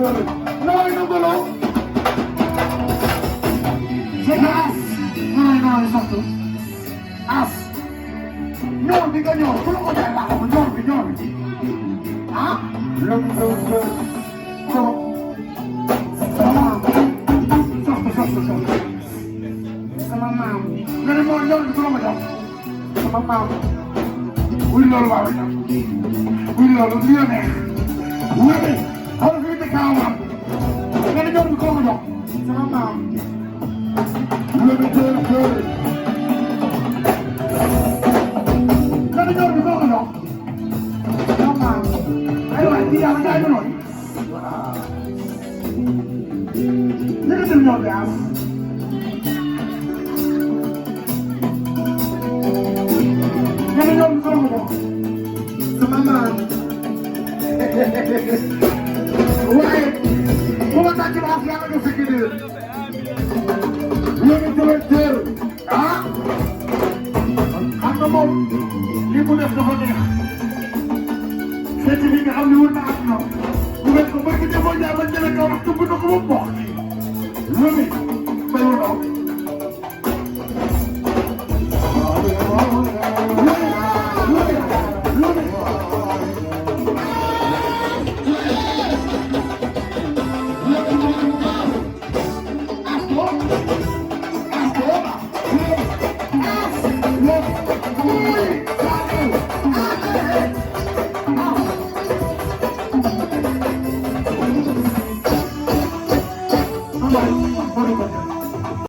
No, no, no. As. No, esatto. As. Ñor bi nga ñor, ku la ko jaay laa ko ñor bi. Ah? Sama maam. Nga ne moo ñor bi ku la ko jox? Sama maam. Wuy loolu waaw itam. Wuy loolu li nga neex. Wéy. Xool fi mu kaw maam. Nga ne ñor bi ku la ko jox? Sama maam. Wéy jërëjëf. Nga ne ñor bi ku la ko jox? Sama maam. Aywa kii yaa ngi jaay noonu. Yëkkatil ñor bi am. Nga ne ñor bi ku la ko jox? Sama maam. Waaye bu ma tàcc ba ak yàlla nga fekk nii yéen a jëlee teer ah xam nga moom lii mu def dafa neex fekk bi nga xam ne wër na ak ñoom bu ngeen ko bëgg demoo jaay ba jëlee kaw ak tubb na ko ba mboq loolu bayu ndaw Somebody,